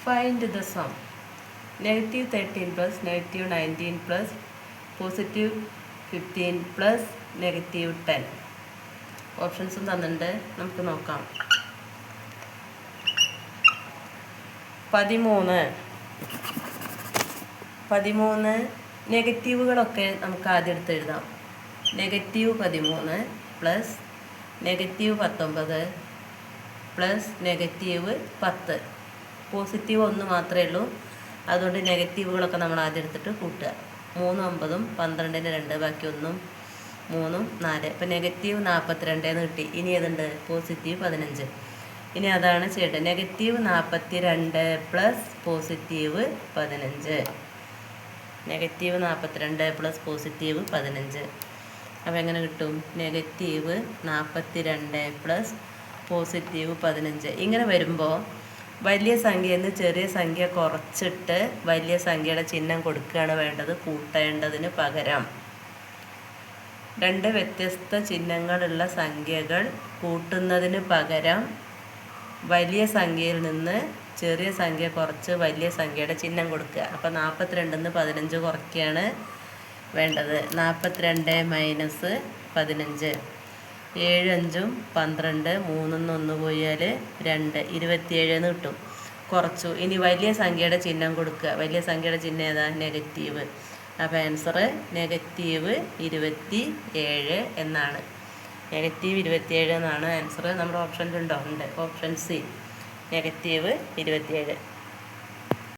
Find the sum. Negative 13 plus negative 19 plus positive 15 plus negative 10. ഓപ്ഷൻസും തന്നിട്ടുണ്ട്, നമുക്ക് നോക്കാം. 13 നെഗറ്റീവുകളൊക്കെ നമുക്ക് ആദ്യം എടുത്ത് എഴുതാം. Negative 13 plus negative 19 plus negative 10. Positive 1 മാത്രമേ ഉള്ളൂ, അതുകൊണ്ട് നെഗറ്റീവുകളൊക്കെ നമ്മൾ ആദ്യം എടുത്തിട്ട് കൂട്ടുക. 3 9 12 2 ബാക്കി 1 3 4. ഇപ്പം നെഗറ്റീവ് 42 എന്ന് കിട്ടി. ഇനി ഏതുണ്ട്? പോസിറ്റീവ് 15. ഇനി അതാണ് ചെയ്യേണ്ടത്. Negative 42 plus positive 15. Negative 42 plus positive 15. അപ്പോൾ എങ്ങനെ കിട്ടും? Negative 42 plus positive 15. ഇങ്ങനെ വരുമ്പോൾ വലിയ സംഖ്യയിൽ നിന്ന് ചെറിയ സംഖ്യ കുറച്ചിട്ട് വലിയ സംഖ്യയുടെ ചിഹ്നം കൊടുക്കുകയാണ് വേണ്ടത്, കൂട്ടേണ്ടതിന് പകരം. രണ്ട് വ്യത്യസ്ത ചിഹ്നങ്ങളുള്ള സംഖ്യകൾ കൂട്ടുന്നതിന് പകരം വലിയ സംഖ്യയിൽ നിന്ന് ചെറിയ സംഖ്യ കുറച്ച് വലിയ സംഖ്യയുടെ ചിഹ്നം കൊടുക്കുക. അപ്പോൾ 42 15 കുറയ്ക്കുകയാണ് വേണ്ടത്. 42 മൈനസ് 15. 7 5 12, 3 1 പോയാൽ 2 27 എന്ന് കിട്ടും. കുറച്ചു. ഇനി വലിയ സംഖ്യയുടെ ചിഹ്നം കൊടുക്കുക. വലിയ സംഖ്യയുടെ ചിഹ്നം ഏതാ? നെഗറ്റീവ്. അപ്പോൾ ആൻസർ നെഗറ്റീവ് 27 എന്നാണ്. നെഗറ്റീവ് 27 എന്നാണ് ആൻസർ. നമ്മുടെ ഓപ്ഷനിലുണ്ടോ? ഉണ്ട്. Option C negative 27.